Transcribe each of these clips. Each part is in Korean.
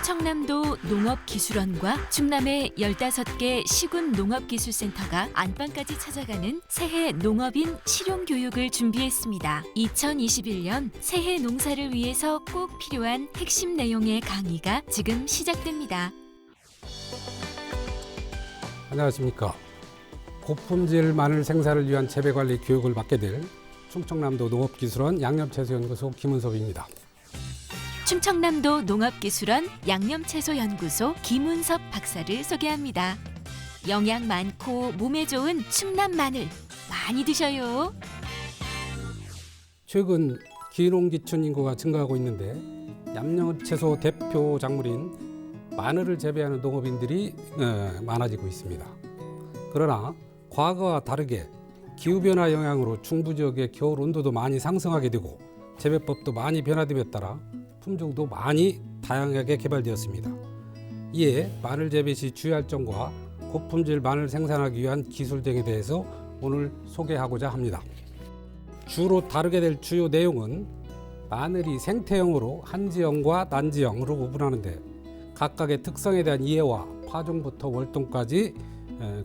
충청남도 농업기술원과 충남의 15개 시군 농업기술센터가 안방까지 찾아가는 새해 농업인 실용교육을 준비했습니다. 2021년 새해 농사를 위해서 꼭 필요한 핵심 내용의 강의가 지금 시작됩니다. 안녕하십니까. 고품질 마늘 생산을 위한 재배관리 교육을 맡게 될 충청남도 농업기술원 양념채소연구소 김은섭입니다. 충청남도 농업기술원 양념채소연구소 김은섭 박사를 소개합니다. 영양 많고 몸에 좋은 충남 마늘 많이 드셔요. 최근 기농기촌 인구가 증가하고 있는데 양념채소 대표 작물인 마늘을 재배하는 농업인들이 많아지고 있습니다. 그러나 과거와 다르게 기후변화 영향으로 중부 지역의 겨울 온도도 많이 상승하게 되고 재배법도 많이 변화됨에 따라 품종도 많이 다양하게 개발되었습니다. 이에 마늘 재배 시 주의할 점과 고품질 마늘 생산하기 위한 기술 등에 대해서 오늘 소개하고자 합니다. 주로 다루게 될 주요 내용은 마늘이 생태형으로 한지형과 난지형으로 구분하는데 각각의 특성에 대한 이해와 파종부터 월동까지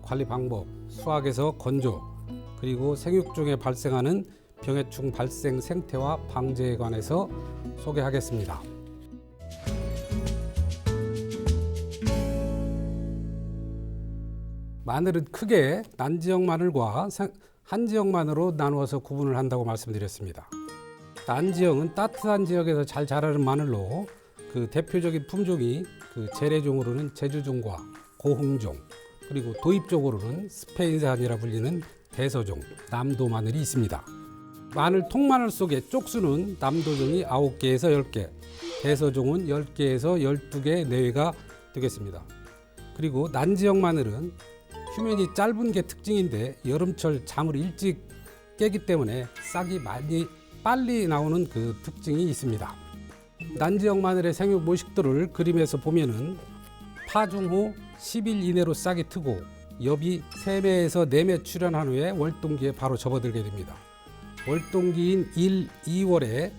관리 방법, 수확에서 건조, 그리고 생육 중에 발생하는 병해충 발생 생태와 방제에 관해서 소개하겠습니다. 마늘은 크게 난지형 마늘과 한지형 마늘로 나누어서 구분을 한다고 말씀드렸습니다. 난지형은 따뜻한 지역에서 잘 자라는 마늘로 그 대표적인 품종이 그 재래종으로는 제주종과 고흥종, 그리고 도입종으로는 스페인산이라 불리는 대서종, 남도 마늘이 있습니다. 마늘 통마늘 속에 쪽수는 남도종이 9개에서 10개, 대서종은 10개에서 12개 내외가 되겠습니다. 그리고 난지형 마늘은 휴면이 짧은 게 특징인데 여름철 잠을 일찍 깨기 때문에 싹이 빨리 나오는 그 특징이 있습니다. 난지형 마늘의 생육 모식도를 그림에서 보면은 파종 후 10일 이내로 싹이 트고 엽이 3매에서 4매 출현한 후에 월동기에 바로 접어들게 됩니다. 월동기인 1, 2월에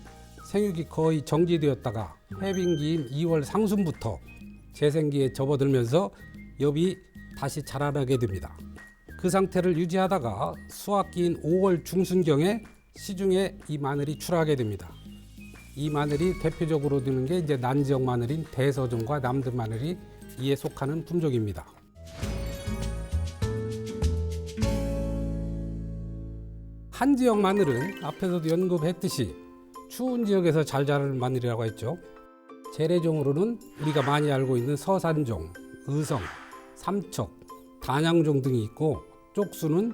생육이 거의 정지되었다가 해빙기인 2월 상순부터 재생기에 접어들면서 엽이 다시 자라나게 됩니다. 그 상태를 유지하다가 수확기인 5월 중순경에 시중에 이 마늘이 출하하게 됩니다. 이 마늘이 대표적으로 드는 게 이제 난지형 마늘인 대서종과 남도 마늘이 이에 속하는 품종입니다. 한지형 마늘은 앞에서도 언급했듯이 추운 지역에서 잘 자라는 마늘이라고 했죠. 재래종으로는 우리가 많이 알고 있는 서산종, 의성, 삼척, 단양종 등이 있고 쪽수는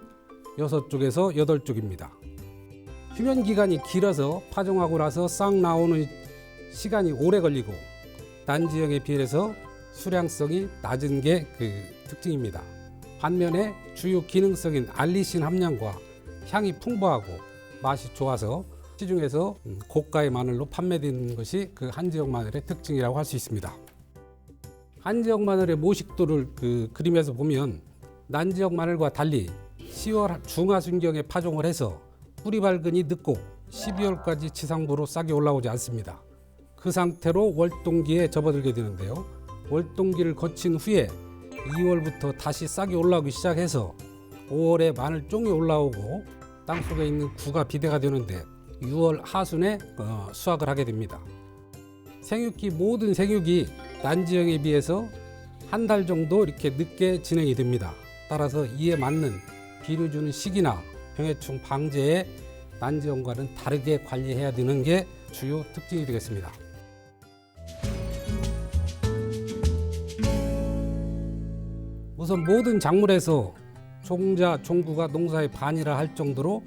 6쪽에서 8쪽입니다. 휴면 기간이 길어서 파종하고 나서 싹 나오는 시간이 오래 걸리고 난지형에 비해서 수량성이 낮은 게 그 특징입니다. 반면에 주요 기능성인 알리신 함량과 향이 풍부하고 맛이 좋아서 시중에서 고가의 마늘로 판매되는 것이 그 한지형 마늘의 특징이라고 할 수 있습니다. 한지형 마늘의 모식도를 그 그림에서 보면 난지형 마늘과 달리 10월 중하순경에 파종을 해서 뿌리 발근이 늦고 12월까지 지상부로 싹이 올라오지 않습니다. 그 상태로 월동기에 접어들게 되는데요. 월동기를 거친 후에 2월부터 다시 싹이 올라오기 시작해서 5월에 마늘종이 올라오고 땅속에 있는 구가 비대가 되는데 6월 하순에 수확을 하게 됩니다. 생육기 모든 생육이 난지형에 비해서 한 달 정도 이렇게 늦게 진행이 됩니다. 따라서 이에 맞는 비료 주는 시기나 병해충 방제에 난지형과는 다르게 관리해야 되는 게 주요 특징이 되겠습니다. 우선 모든 작물에서 종자, 종구가 농사의 반이라 할 정도로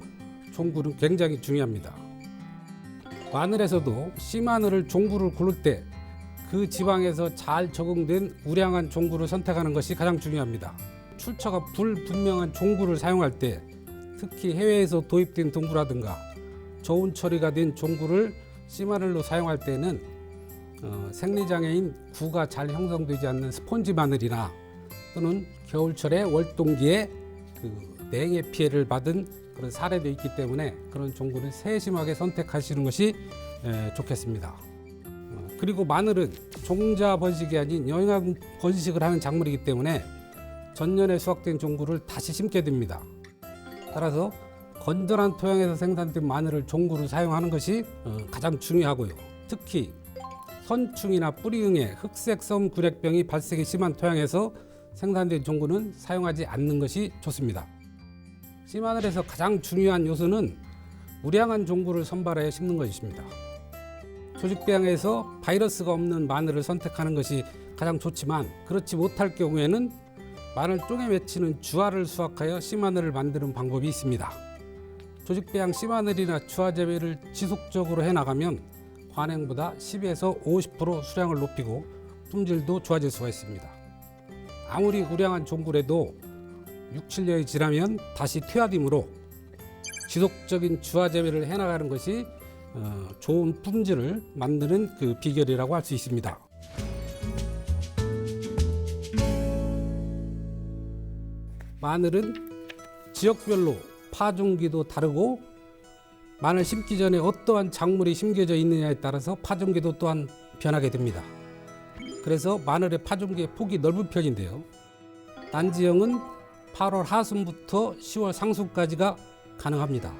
종구는 굉장히 중요합니다. 마늘에서도 씨마늘을 종구를 고를 때 그 지방에서 잘 적응된 우량한 종구를 선택하는 것이 가장 중요합니다. 출처가 불분명한 종구를 사용할 때 특히 해외에서 도입된 동구라든가 저온 처리가 된 종구를 씨마늘로 사용할 때는 생리장애인 구가 잘 형성되지 않는 스폰지 마늘이나 또는 겨울철에 월동기에 그 냉해 피해를 받은 그런 사례도 있기 때문에 그런 종구를 세심하게 선택하시는 것이 좋겠습니다. 그리고 마늘은 종자 번식이 아닌 영양 번식을 하는 작물이기 때문에 전년에 수확된 종구를 다시 심게 됩니다. 따라서 건전한 토양에서 생산된 마늘을 종구로 사용하는 것이 가장 중요하고요. 특히 선충이나 뿌리응에 흑색섬 굴액병이 발생이 심한 토양에서 생산된 종구는 사용하지 않는 것이 좋습니다. 씨마늘에서 가장 중요한 요소는 우량한 종구를 선발하여 심는 것입니다. 조직배양에서 바이러스가 없는 마늘을 선택하는 것이 가장 좋지만 그렇지 못할 경우에는 마늘 쪽에 맺히는 주화를 수확하여 씨마늘을 만드는 방법이 있습니다. 조직배양 씨마늘이나 주화 재배를 지속적으로 해나가면 관행보다 10에서 50% 수량을 높이고 품질도 좋아질 수가 있습니다. 아무리 우량한 종구라도 6, 7년이 지나면 다시 퇴화되므로 지속적인 주화 재배를 해나가는 것이 좋은 품질을 만드는 그 비결이라고 할 수 있습니다. 마늘은 지역별로 파종기도 다르고 마늘 심기 전에 어떠한 작물이 심겨져 있느냐에 따라서 파종기도 또한 변하게 됩니다. 그래서 마늘의 파종기의 폭이 넓은 편인데요. 난지형은 8월 하순부터 10월 상순까지가 가능합니다.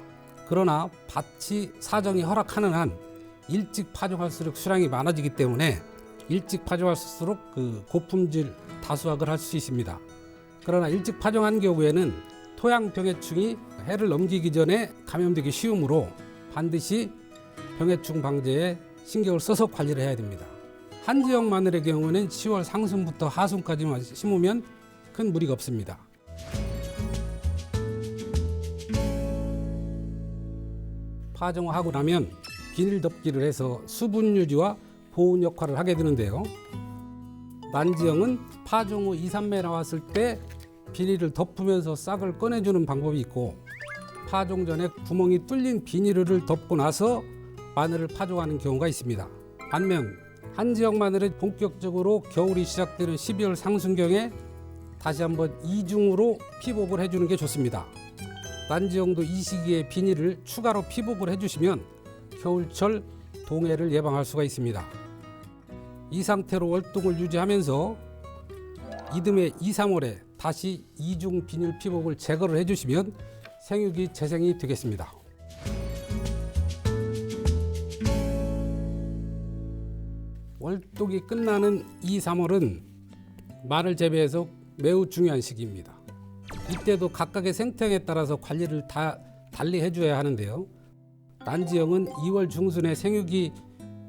그러나 밭이 사정이 허락하는 한 일찍 파종할수록 수량이 많아지기 때문에 일찍 파종할수록 그 고품질 다수확을 할 수 있습니다. 그러나 일찍 파종한 경우에는 토양 병해충이 해를 넘기기 전에 감염되기 쉬우므로 반드시 병해충 방제에 신경을 써서 관리를 해야 됩니다. 한지형 마늘의 경우는 10월 상순부터 하순까지만 심으면 큰 무리가 없습니다. 파종하고 나면 비닐 덮기를 해서 수분 유지와 보온 역할을 하게 되는데요. 난지형은 파종 후 2, 3매 나왔을 때 비닐을 덮으면서 싹을 꺼내주는 방법이 있고 파종 전에 구멍이 뚫린 비닐을 덮고 나서 마늘을 파종하는 경우가 있습니다. 반면 한지형 마늘은 본격적으로 겨울이 시작되는 12월 상순경에 다시 한번 이중으로 피복을 해주는 게 좋습니다. 난지형도 이 시기에 비닐을 추가로 피복을 해주시면 겨울철 동해를 예방할 수가 있습니다. 이 상태로 월동을 유지하면서 이듬해 2, 3월에 다시 이중 비닐 피복을 제거를 해주시면 생육이 재생이 되겠습니다. 월동이 끝나는 2, 3월은 마늘 재배에서 매우 중요한 시기입니다. 이때도 각각의 생태형에 따라서 관리를 다 달리 해줘야 하는데요. 난지형은 2월 중순에 생육이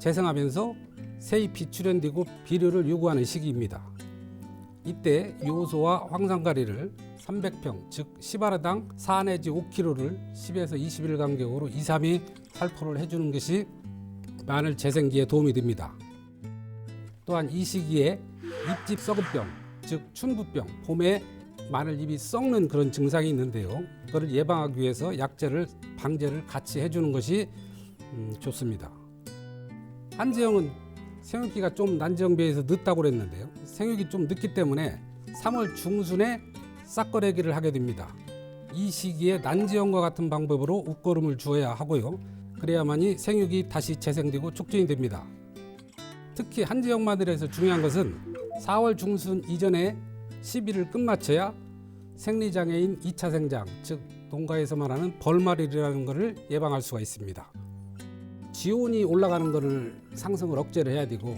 재생하면서 새잎이 출현되고 비료를 요구하는 시기입니다. 이때 요소와 황산가리를 300평, 즉 10아르당 4 내지 5kg를 10에서 20일 간격으로 2, 3일 살포를 해주는 것이 마늘 재생기에 도움이 됩니다. 또한 이 시기에 잎집 썩은병, 즉 춘부병, 봄에 마늘 잎이 썩는 그런 증상이 있는데요. 그걸 예방하기 위해서 약재를 방제를 같이 해주는 것이 좋습니다. 한지형은 생육기가 좀 난지형 비해서 늦다고 그랬는데요. 생육이 좀 늦기 때문에 3월 중순에 싹거래기를 하게 됩니다. 이 시기에 난지형과 같은 방법으로 웃거름을 주어야 하고요. 그래야만이 생육이 다시 재생되고 촉진이 됩니다. 특히 한지형 마늘에서 중요한 것은 4월 중순 이전에 10일을 끝마쳐야 생리장애인 2차 생장, 즉 농가에서 말하는 벌말이라는 것을 예방할 수가 있습니다. 지온이 올라가는 것을 상승을 억제를 해야 되고,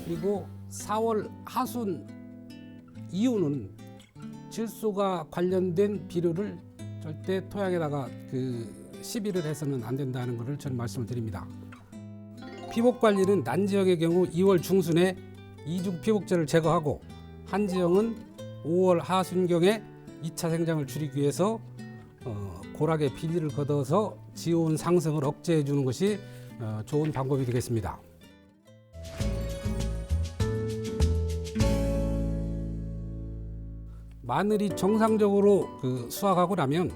그리고 4월 하순 이후는 질소가 관련된 비료를 절대 토양에다가 시비를 해서는 안 된다는 것을 저는 말씀을 드립니다. 피복 관리는 난지형의 경우 2월 중순에 이중 피복제를 제거하고, 한지형은 5월 하순경에 2차 생장을 줄이기 위해서 고락에 비닐을 걷어서 지온 상승을 억제해 주는 것이 좋은 방법이 되겠습니다. 마늘이 정상적으로 수확하고 나면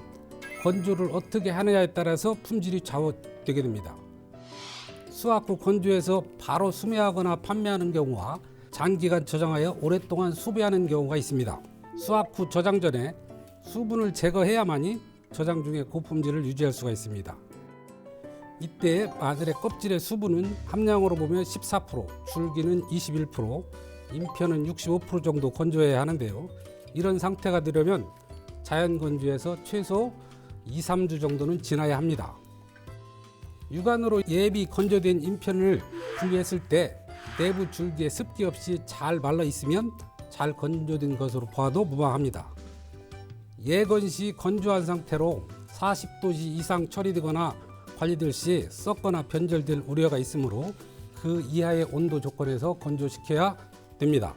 건조를 어떻게 하느냐에 따라서 품질이 좌우되게 됩니다. 수확 후 건조해서 바로 수매하거나 판매하는 경우와 장기간 저장하여 오랫동안 수배하는 경우가 있습니다. 수확 후 저장 전에 수분을 제거해야만이 저장 중에 고품질을 유지할 수가 있습니다. 이때 마늘의 껍질의 수분은 함량으로 보면 14%, 줄기는 21%, 잎편은 65% 정도 건조해야 하는데요. 이런 상태가 되려면 자연 건조에서 최소 2, 3주 정도는 지나야 합니다. 육안으로 예비 건조된 잎편을 분리했을 때 내부 줄기에 습기 없이 잘 말라 있으면 잘 건조된 것으로 봐도 무방합니다. 예건 시 건조한 상태로 40도씨 이상 처리되거나 관리될 시 썩거나 변질될 우려가 있으므로 그 이하의 온도 조건에서 건조시켜야 됩니다.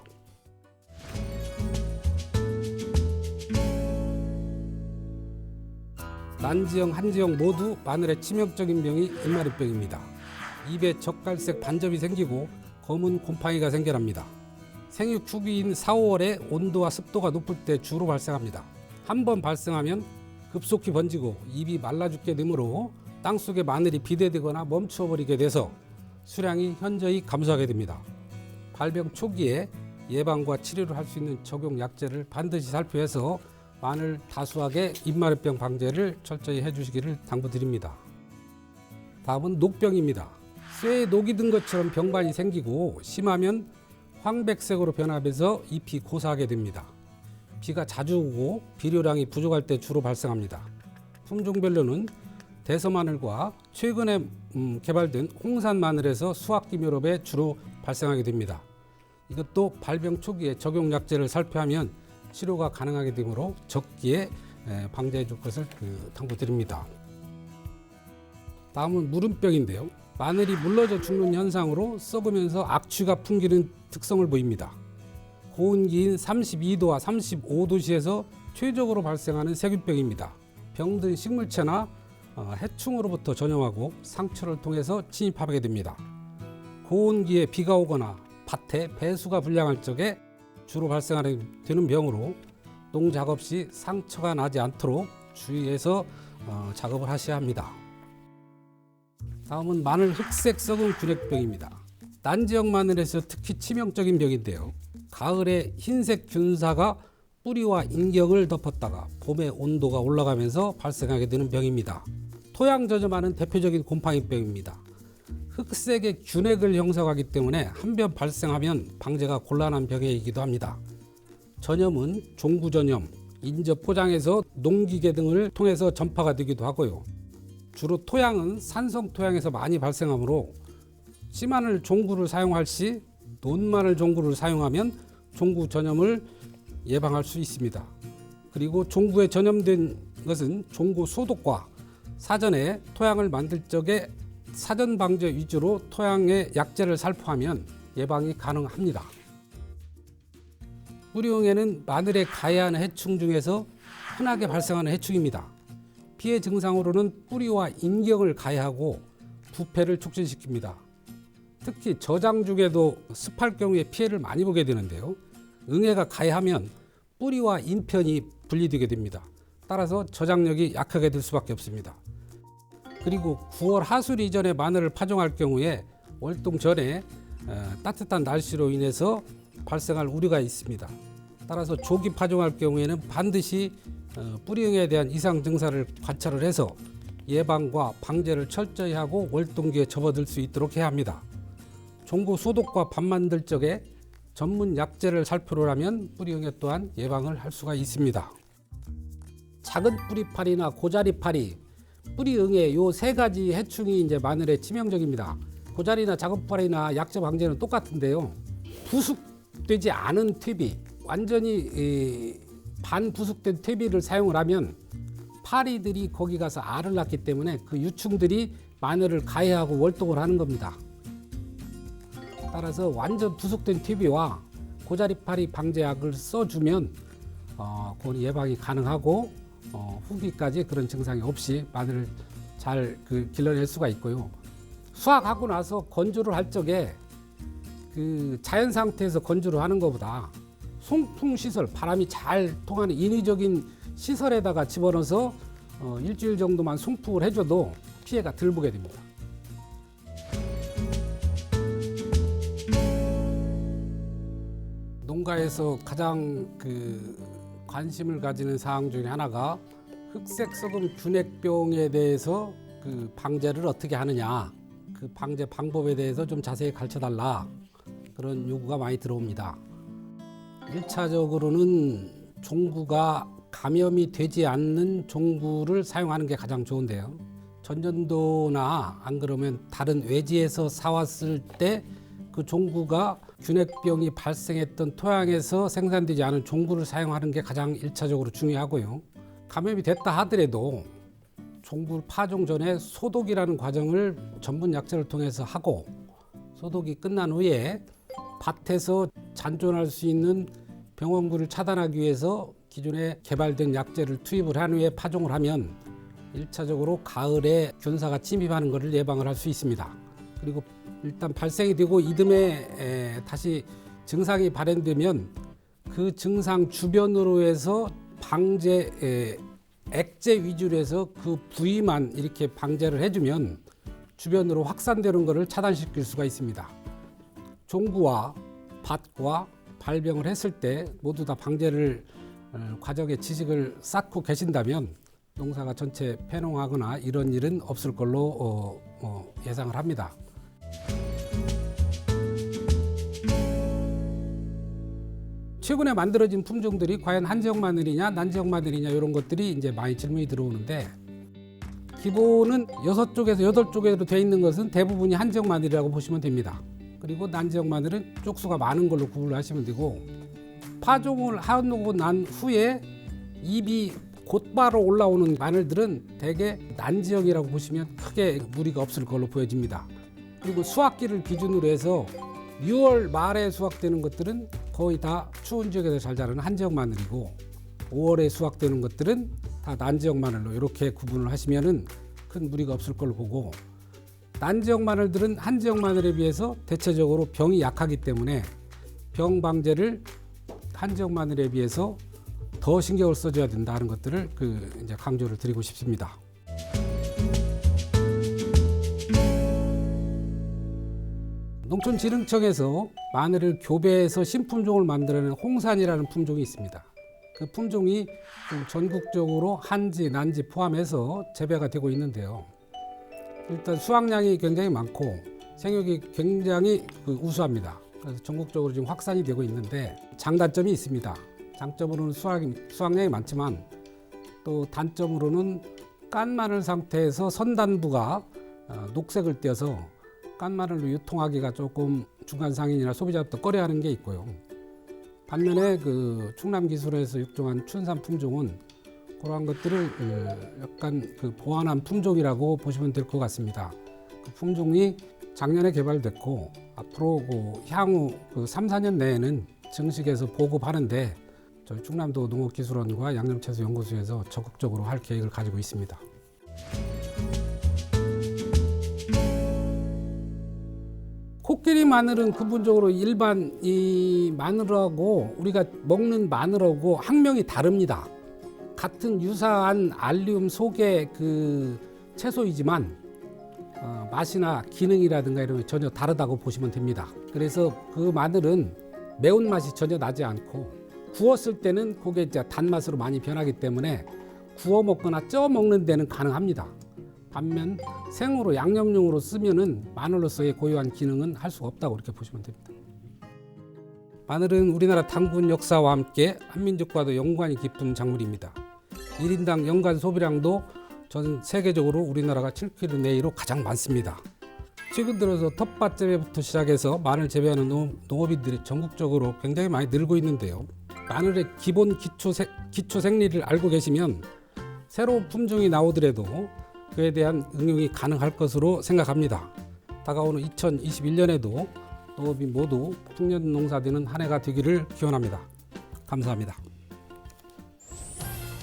난지형, 한지형 모두 마늘의 치명적인 병이 잎마르병입니다. 입에 젓갈색 반점이 생기고 검은 곰팡이가 생겨납니다. 생육 초기인 4, 5월에 온도와 습도가 높을 때 주로 발생합니다. 한번 발생하면 급속히 번지고 입이 말라 죽게 되므로 땅속에 마늘이 비대되거나 멈춰버리게 돼서 수량이 현저히 감소하게 됩니다. 발병 초기에 예방과 치료를 할 수 있는 적용 약제를 반드시 살펴서 마늘 다수하게 잎마르병 방제를 철저히 해주시기를 당부드립니다. 다음은 녹병입니다. 쇠에 녹이 든 것처럼 병반이 생기고 심하면 황백색으로 변하면서 잎이 고사하게 됩니다. 비가 자주 오고 비료량이 부족할 때 주로 발생합니다. 품종별로는 대서마늘과 최근에 개발된 홍산 마늘에서 수확기 묘럽에 주로 발생하게 됩니다. 이것도 발병 초기에 적용 약제를 살펴하면 치료가 가능하게 되므로 적기에 방제해 줄 것을 당부드립니다. 다음은 무름병인데요. 마늘이 물러져 죽는 현상으로 썩으면서 악취가 풍기는 특성을 보입니다. 고온기인 32도와 35도씨에서 최적으로 발생하는 세균병입니다. 병든 식물체나 해충으로부터 전염하고 상처를 통해서 침입하게 됩니다. 고온기에 비가 오거나 밭에 배수가 불량할 적에 주로 발생하는 되는 병으로 농작업 시 상처가 나지 않도록 주의해서 작업을 하셔야 합니다. 다음은 마늘 흑색 썩은 균핵병입니다. 난지형 마늘에서 특히 치명적인 병인데요. 가을에 흰색 균사가 뿌리와 인경을 덮었다가 봄에 온도가 올라가면서 발생하게 되는 병입니다. 토양 전염하는 대표적인 곰팡이병입니다. 흑색의 균핵을 형성하기 때문에 한 번 발생하면 방제가 곤란한 병이기도 합니다. 전염은 종구 전염, 인접 포장에서 농기계 등을 통해서 전파가 되기도 하고요. 주로 토양은 산성 토양에서 많이 발생하므로 씨마늘 종구를 사용할 시 논마늘 종구를 사용하면 종구 전염을 예방할 수 있습니다. 그리고 종구에 전염된 것은 종구 소독과 사전에 토양을 만들 적에 사전 방제 위주로 토양의 약제를 살포하면 예방이 가능합니다. 뿌리응애는 마늘에 가해하는 해충 중에서 흔하게 발생하는 해충입니다. 피해 증상으로는 뿌리와 인경을 가해하고 부패를 촉진시킵니다. 특히 저장죽에도 습할 경우에 피해를 많이 보게 되는데요. 응애가 가해하면 뿌리와 잎편이 분리되게 됩니다. 따라서 저장력이 약하게 될 수밖에 없습니다. 그리고 9월 하술 이전에 마늘을 파종할 경우에 월동 전에 따뜻한 날씨로 인해서 발생할 우려가 있습니다. 따라서 조기 파종할 경우에는 반드시 뿌리응애에 대한 이상 증상을 관찰을 해서 예방과 방제를 철저히 하고 월동기에 접어들 수 있도록 해야 합니다. 종구 소독과 밥 만들 적에 전문 약제를 살포를 하면 뿌리응애 또한 예방을 할 수가 있습니다. 작은 뿌리파리나 고자리파리, 뿌리응애 요 세 가지 해충이 이제 마늘에 치명적입니다. 고자리나 작은 파리나 약제 방제는 똑같은데요. 부숙되지 않은 퇴비, 완전히 반부숙된 퇴비를 사용을 하면 파리들이 거기 가서 알을 낳기 때문에 그 유충들이 마늘을 가해하고 월동을 하는 겁니다. 따라서 완전 부숙된 퇴비와 고자리파리 방제약을 써주면 그건 예방이 가능하고 후기까지 그런 증상이 없이 마늘을 잘 길러낼 수가 있고요. 수확하고 나서 건조를 할 적에 그 자연 상태에서 건조를 하는 것보다 송풍 시설, 바람이 잘 통하는 인위적인 시설에다가 집어넣어서 일주일 정도만 송풍을 해줘도 피해가 덜 보게 됩니다. 농가에서 가장 관심을 가지는 사항 중에 하나가 흑색 썩은 균핵병에 대해서 그 방제를 어떻게 하느냐, 그 방제 방법에 대해서 좀 자세히 가르쳐달라, 그런 요구가 많이 들어옵니다. 1차적으로는 종구가 감염이 되지 않는 종구를 사용하는 게 가장 좋은데요. 전전도나 안 그러면 다른 외지에서 사왔을 때 그 종구가 균핵병이 발생했던 토양에서 생산되지 않은 종구를 사용하는 게 가장 1차적으로 중요하고요. 감염이 됐다 하더라도 종구를 파종 전에 소독이라는 과정을 전문 약재를 통해서 하고, 소독이 끝난 후에 밭에서 잔존할 수 있는 병원구를 차단하기 위해서 기존에 개발된 약재를 투입을 한 후에 파종을 하면 1차적으로 가을에 균사가 침입하는 것을 예방을 할 수 있습니다. 그리고 일단 발생이 되고 이듬해 다시 증상이 발현되면 그 증상 주변으로 해서 방제 액제 위주로 해서 그 부위만 이렇게 방제를 해주면 주변으로 확산되는 것을 차단시킬 수가 있습니다. 종구와 밭과 발병을 했을 때 모두 다 방제를 과정의 지식을 쌓고 계신다면 농사가 전체 폐농하거나 이런 일은 없을 걸로 예상을 합니다. 최근에 만들어진 품종들이 과연 한지역 마늘이냐 난지역 마늘이냐 이런 것들이 이제 많이 질문이 들어오는데, 기본은 6쪽에서 8쪽으로 되어 있는 것은 대부분이 한지역 마늘이라고 보시면 됩니다. 그리고 난지역 마늘은 쪽수가 많은 걸로 구분을 하시면 되고, 파종을 하고 난 후에 잎이 곧바로 올라오는 마늘들은 대개 난지역이라고 보시면 크게 무리가 없을 걸로 보여집니다. 그리고 수확기를 기준으로 해서 6월 말에 수확되는 것들은 거의 다 추운 지역에서 잘 자라는 한지역 마늘이고, 5월에 수확되는 것들은 다 난지역 마늘로 이렇게 구분을 하시면은 큰 무리가 없을 걸로 보고, 난지역 마늘들은 한지역 마늘에 비해서 대체적으로 병이 약하기 때문에 병 방제를 한지역 마늘에 비해서 더 신경을 써줘야 된다는 것들을 이제 강조를 드리고 싶습니다. 농촌진흥청에서 마늘을 교배해서 신품종을 만들어낸 홍산이라는 품종이 있습니다. 그 품종이 좀 전국적으로 한지, 난지 포함해서 재배가 되고 있는데요. 일단 수확량이 굉장히 많고 생육이 굉장히 우수합니다. 그래서 전국적으로 지금 확산이 되고 있는데 장단점이 있습니다. 장점으로는 수확량이 많지만 또 단점으로는 깐 마늘 상태에서 선단부가 녹색을 띄어서 깐 마늘로 유통하기가 조금 중간 상인이나 소비자부터 꺼려하는 게 있고요. 반면에 그 충남 기술에서 육종한 춘산 품종은 그러한 것들을 약간 보완한 품종이라고 보시면 될 것 같습니다. 그 품종이 작년에 개발됐고 앞으로 향후 3, 4년 내에는 정식에서 보급하는데 저희 충남도 농업기술원과 양념채소연구소에서 적극적으로 할 계획을 가지고 있습니다. 코끼리 마늘은 근본적으로 일반 이 마늘하고 우리가 먹는 마늘하고 학명이 다릅니다. 같은 유사한 알리움 속의 채소이지만 맛이나 기능이라든가 이런 게 전혀 다르다고 보시면 됩니다. 그래서 그 마늘은 매운맛이 전혀 나지 않고 구웠을 때는 그게 이제 단맛으로 많이 변하기 때문에 구워 먹거나 쪄 먹는 데는 가능합니다. 반면 생으로 양념용으로 쓰면은 마늘로서의 고유한 기능은 할 수가 없다고 이렇게 보시면 됩니다. 마늘은 우리나라 당군 역사와 함께 한민족과도 연관이 깊은 작물입니다. 1인당 연간 소비량도 전 세계적으로 우리나라가 7kg 내외로 가장 많습니다. 최근 들어서 텃밭 재배부터 시작해서 마늘 재배하는 농업인들이 전국적으로 굉장히 많이 늘고 있는데요. 마늘의 기본 기초 생리를 알고 계시면 새로운 품종이 나오더라도 그에 대한 응용이 가능할 것으로 생각합니다. 다가오는 2021년에도 농업인 모두 풍년 농사되는 한 해가 되기를 기원합니다. 감사합니다.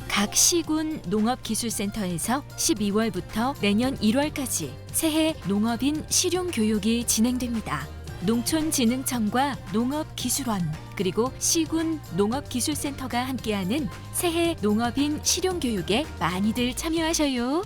각 시군 농업기술센터에서 12월부터 내년 1월까지 새해 농업인 실용교육이 진행됩니다. 농촌진흥청과 농업기술원 그리고 시군 농업기술센터가 함께하는 새해 농업인 실용교육에 많이들 참여하셔요.